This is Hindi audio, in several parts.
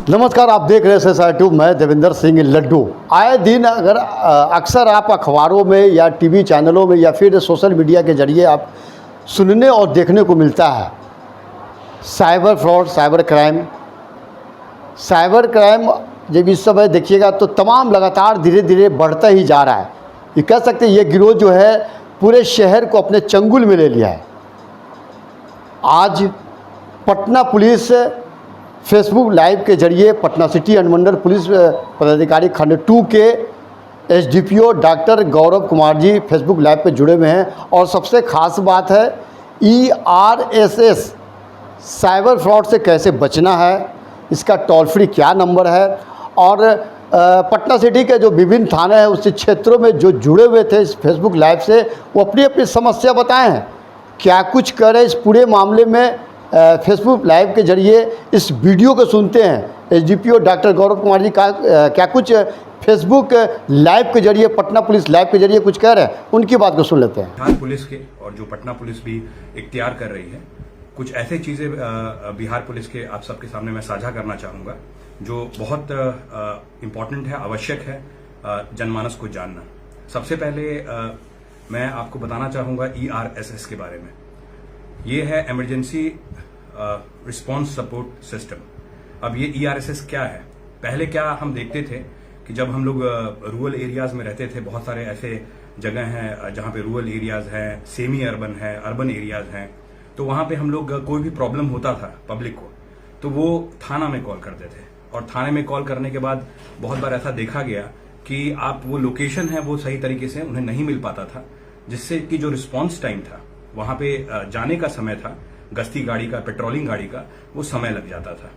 नमस्कार, आप देख रहे हैं SSR ट्यूब। मैं देवेंद्र सिंह लड्डू। आए दिन अक्सर आप अखबारों में या टीवी चैनलों में या फिर सोशल मीडिया के जरिए आप सुनने और देखने को मिलता है साइबर फ्रॉड, साइबर क्राइम जब इस समय देखिएगा तो तमाम लगातार धीरे धीरे बढ़ता ही जा रहा है। ये कह सकते हैं ये गिरोह जो है पूरे शहर को अपने चंगुल में ले लिया है। आज पटना पुलिस फेसबुक लाइव के जरिए पटना सिटी अनुमंडल पुलिस पदाधिकारी खंड 2 के SDPO doctor Gaurav Kumar ji Facebook live पे जुड़े हुए हैं। और सबसे ख़ास बात है ERSS साइबर फ्रॉड से कैसे बचना है, इसका टोल फ्री क्या नंबर है, और पटना सिटी के जो विभिन्न थाने हैं उस क्षेत्रों में जो जुड़े हुए थे इस फेसबुक लाइव से, वो अपनी अपनी समस्या बताए हैं। क्या कुछ करें इस पूरे मामले में फेसबुक लाइव के जरिए इस वीडियो को सुनते हैं। SDPO डॉक्टर गौरव कुमार जी का क्या कुछ फेसबुक लाइव के जरिए, पटना पुलिस लाइव के जरिए कुछ कह रहे हैं, उनकी बात को सुन लेते हैं। बिहार पुलिस के और जो पटना पुलिस भी इख्तियार कर रही है, कुछ ऐसे चीज़ें बिहार पुलिस के आप सबके सामने मैं साझा करना चाहूँगा जो बहुत इम्पॉर्टेंट है, आवश्यक है जनमानस को जानना। सबसे पहले मैं आपको बताना चाहूँगा ERSS के बारे में। ये है इमरजेंसी रिस्पांस सपोर्ट सिस्टम। अब ये ERSS क्या है? पहले क्या हम देखते थे कि जब हम लोग रूरल एरियाज में रहते थे, बहुत सारे ऐसे जगह हैं जहाँ पे रूरल एरियाज हैं, सेमी अर्बन है, अर्बन एरियाज हैं, तो वहाँ पे हम लोग कोई भी प्रॉब्लम होता था पब्लिक को तो वो थाना में कॉल करते थे। और थाने में कॉल करने के बाद बहुत बार ऐसा देखा गया कि आप वो लोकेशन है वो सही तरीके से उन्हें नहीं मिल पाता था, जिससे कि जो रिस्पॉन्स टाइम था, वहां पे जाने का समय था, गश्ती गाड़ी का, पेट्रोलिंग गाड़ी का, वो समय लग जाता था।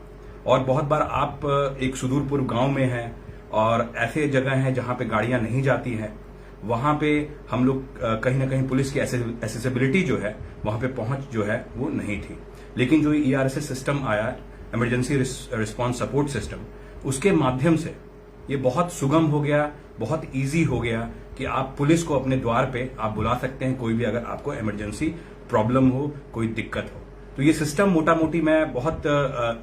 और बहुत बार आप एक सुदूरपुर गांव में हैं और ऐसे जगह हैं जहां पे गाड़ियां नहीं जाती हैं, वहां पे हम लोग कहीं ना कहीं पुलिस की एसेसिबिलिटी जो है, वहां पे पहुंच जो है वो नहीं थी। लेकिन जो ERSS सिस्टम आया, इमरजेंसी रिस्पांस सपोर्ट सिस्टम, उसके माध्यम से ये बहुत सुगम हो गया, बहुत ईजी हो गया कि आप पुलिस को अपने द्वार पे आप बुला सकते हैं कोई भी अगर आपको इमरजेंसी प्रॉब्लम हो, कोई दिक्कत हो। तो ये सिस्टम मोटा मोटी मैं बहुत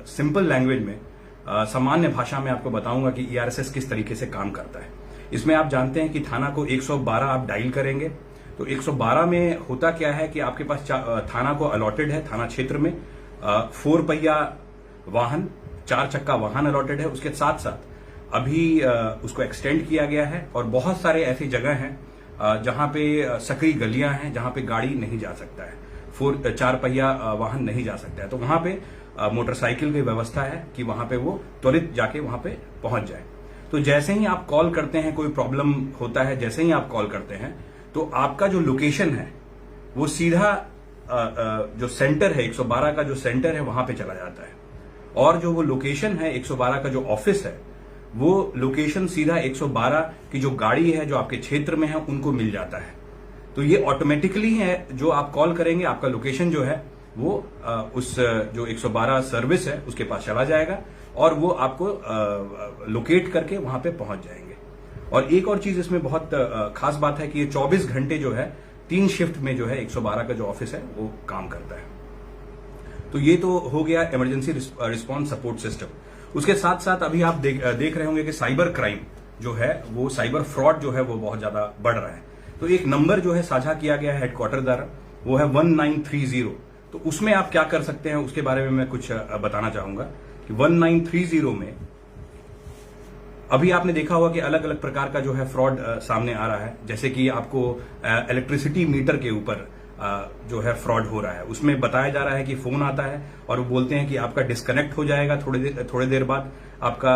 सिंपल लैंग्वेज में, सामान्य भाषा में आपको बताऊंगा कि ERSS किस तरीके से काम करता है। इसमें आप जानते हैं कि थाना को 112 आप डायल करेंगे तो 112 में होता क्या है कि आपके पास थाना को अलॉटेड है, थाना क्षेत्र में 4 पहिया वाहन, 4 चक्का वाहन अलॉटेड है। उसके साथ साथ अभी उसको एक्सटेंड किया गया है और बहुत सारे ऐसी जगह हैं जहां पे सकरी गलियां हैं जहां पे गाड़ी नहीं जा सकता है, 4 पहिया वाहन नहीं जा सकता है। तो वहां पे मोटरसाइकिल की व्यवस्था है कि वहां पे वो त्वरित जाके वहां पे पहुंच जाए। तो जैसे ही आप कॉल करते हैं, कोई प्रॉब्लम होता है, जैसे ही आप कॉल करते हैं तो आपका जो लोकेशन है वो सीधा जो सेंटर है, 112 का जो सेंटर है, वहां पे चला जाता है। और जो वो लोकेशन है 112 का जो ऑफिस है, वो लोकेशन सीधा 112 की जो गाड़ी है जो आपके क्षेत्र में है उनको मिल जाता है। तो ये ऑटोमेटिकली है, जो आप कॉल करेंगे आपका लोकेशन जो है वो उस जो 112 सर्विस है उसके पास चला जाएगा और वो आपको लोकेट करके वहां पे पहुंच जाएंगे। और एक और चीज इसमें बहुत खास बात है कि ये 24 घंटे जो है 3 शिफ्ट में जो है 112 का जो ऑफिस है वो काम करता है। तो ये तो हो गया इमरजेंसी रिस्पांस सपोर्ट सिस्टम। उसके साथ साथ अभी आप देख रहे होंगे कि साइबर क्राइम जो है वो, साइबर फ्रॉड जो है वो बहुत ज्यादा बढ़ रहा है। तो एक नंबर जो है साझा किया गया है हेडक्वार्टर द्वारा, वो है 1930। तो उसमें आप क्या कर सकते हैं उसके बारे में मैं कुछ बताना चाहूंगा कि 1930 में अभी आपने देखा होगा कि अलग अलग प्रकार का जो है फ्रॉड सामने आ रहा है। जैसे कि आपको इलेक्ट्रिसिटी मीटर के ऊपर जो है फ्रॉड हो रहा है, उसमें बताया जा रहा है कि फोन आता है और वो बोलते हैं कि आपका डिस्कनेक्ट हो जाएगा थोड़ी देर बाद आपका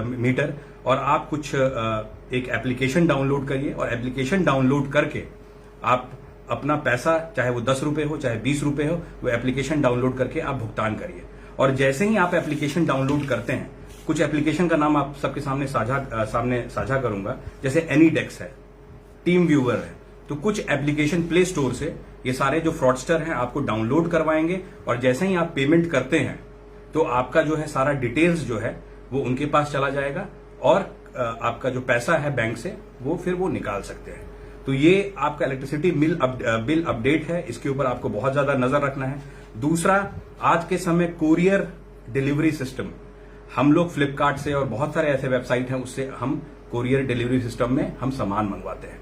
मीटर, और आप कुछ एक एप्लीकेशन डाउनलोड करिए और एप्लीकेशन डाउनलोड करके आप अपना पैसा, चाहे वो 10 रुपए हो चाहे 20 रुपए हो, वो एप्लीकेशन डाउनलोड करके आप भुगतान करिए। और जैसे ही आप एप्लीकेशन डाउनलोड करते हैं, कुछ एप्लीकेशन का नाम आप सबके सामने साझा करूंगा, जैसे एनीडेक्स है, टीम व्यूअर है। तो कुछ एप्लीकेशन प्ले स्टोर से ये सारे जो फ्रॉडस्टर हैं आपको डाउनलोड करवाएंगे और जैसे ही आप पेमेंट करते हैं तो आपका जो है सारा डिटेल्स जो है वो उनके पास चला जाएगा और आपका जो पैसा है बैंक से वो फिर वो निकाल सकते हैं। तो ये आपका इलेक्ट्रिसिटी बिल अपडेट है, इसके ऊपर आपको बहुत ज्यादा नजर रखना है। दूसरा, आज के समय कुरियर डिलीवरी सिस्टम हम लोग फ्लिपकार्ट से और बहुत सारे ऐसे वेबसाइट हैं उससे हम कोरियर डिलीवरी सिस्टम में हम सामान मंगवाते हैं।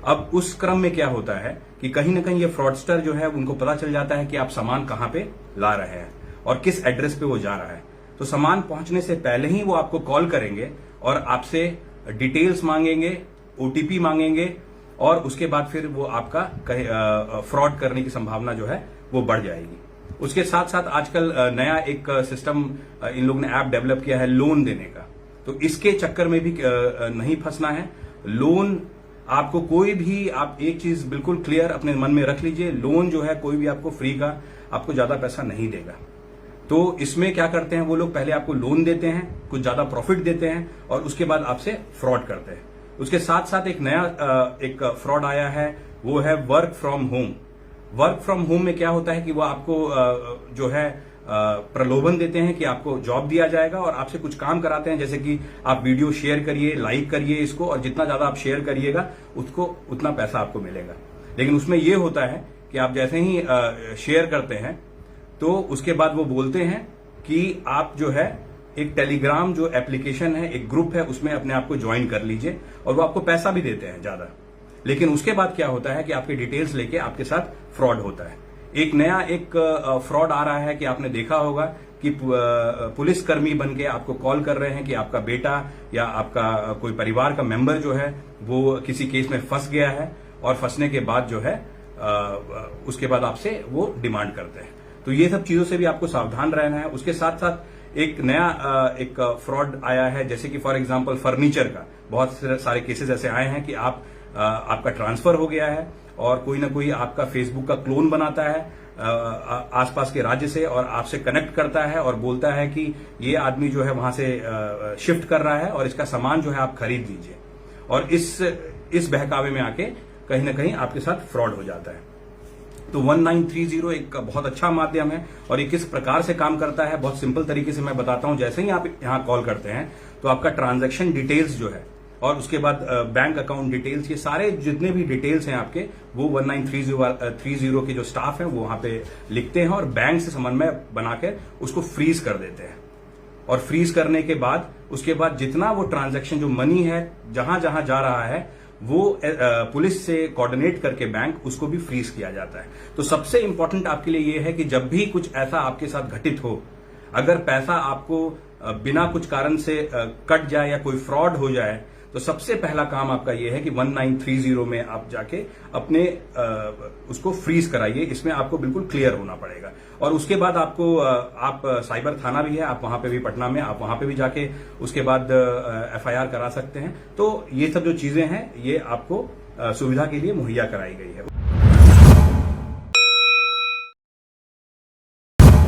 अब उस क्रम में क्या होता है कि कहीं ना कहीं ये फ्रॉडस्टर जो है उनको पता चल जाता है कि आप सामान कहां पे ला रहे हैं और किस एड्रेस पे वो जा रहा है। तो सामान पहुंचने से पहले ही वो आपको कॉल करेंगे और आपसे डिटेल्स मांगेंगे, ओटीपी मांगेंगे और उसके बाद फिर वो आपका फ्रॉड करने की संभावना जो है वो बढ़ जाएगी। उसके साथ साथ आजकल नया एक सिस्टम इन लोगों ने ऐप डेवलप किया है लोन देने का। तो इसके चक्कर में भी नहीं फंसना है। लोन आपको कोई भी, आप एक चीज बिल्कुल क्लियर अपने मन में रख लीजिए, लोन जो है कोई भी आपको फ्री का आपको ज्यादा पैसा नहीं देगा। तो इसमें क्या करते हैं वो लोग, पहले आपको लोन देते हैं, कुछ ज्यादा प्रॉफिट देते हैं और उसके बाद आपसे फ्रॉड करते हैं। उसके साथ साथ एक नया एक फ्रॉड आया है, वो है work from home. Work from home में क्या होता है कि वो आपको जो है प्रलोभन देते हैं कि आपको जॉब दिया जाएगा और आपसे कुछ काम कराते हैं, जैसे कि आप वीडियो शेयर करिए, लाइक करिए इसको, और जितना ज्यादा आप शेयर करिएगा उसको उतना पैसा आपको मिलेगा। लेकिन उसमें यह होता है कि आप जैसे ही शेयर करते हैं तो उसके बाद वो बोलते हैं कि आप जो है एक टेलीग्राम जो एप्लीकेशन है, एक ग्रुप है, उसमें अपने आप को ज्वाइन कर लीजिए और वो आपको पैसा भी देते हैं ज्यादा। लेकिन उसके बाद क्या होता है कि आपकी डिटेल्स लेके आपके साथ फ्रॉड होता है। एक नया एक फ्रॉड आ रहा है कि आपने देखा होगा कि पुलिसकर्मी बन के आपको कॉल कर रहे हैं कि आपका बेटा या आपका कोई परिवार का मेंबर जो है वो किसी केस में फंस गया है और फंसने के बाद जो है उसके बाद आपसे वो डिमांड करते हैं। तो ये सब चीजों से भी आपको सावधान रहना है। उसके साथ साथ एक नया एक फ्रॉड आया है, जैसे कि फॉर एग्जांपल फर्नीचर का बहुत सारे केसेस ऐसे आए हैं कि आपका ट्रांसफर हो गया है और कोई ना कोई आपका फेसबुक का क्लोन बनाता है आसपास के राज्य से और आपसे कनेक्ट करता है और बोलता है कि ये आदमी जो है वहां से शिफ्ट कर रहा है और इसका सामान जो है आप खरीद लीजिए, और इस बहकावे में आके कहीं ना कहीं आपके साथ फ्रॉड हो जाता है। तो 1930 एक बहुत अच्छा माध्यम है और ये किस प्रकार से काम करता है बहुत सिंपल तरीके से मैं बताता हूं। जैसे ही आप यहां कॉल करते हैं तो आपका ट्रांजैक्शन डिटेल्स जो है और उसके बाद बैंक अकाउंट डिटेल्स, ये सारे जितने भी डिटेल्स हैं आपके वो 1930 के जो स्टाफ हैं वो वहां पे लिखते हैं और बैंक से समन्वय बना के उसको फ्रीज कर देते हैं। और फ्रीज करने के बाद उसके बाद जितना वो ट्रांजैक्शन जो मनी है जहां जहां जा रहा है वो पुलिस से कोऑर्डिनेट करके बैंक उसको भी फ्रीज किया जाता है। तो सबसे इंपॉर्टेंट आपके लिए ये है कि जब भी कुछ ऐसा आपके साथ घटित हो, अगर पैसा आपको बिना कुछ कारण से कट जाए या कोई फ्रॉड हो जाए, तो सबसे पहला काम आपका ये है कि 1930 में आप जाके अपने उसको फ्रीज कराइए। इसमें आपको बिल्कुल क्लियर होना पड़ेगा। और उसके बाद आपको आप साइबर थाना भी है, आप वहां पे भी पटना में, आप वहां पे भी जाके उसके बाद एफआईआर करा सकते हैं। तो ये सब जो चीजें हैं ये आपको सुविधा के लिए मुहैया कराई गई है।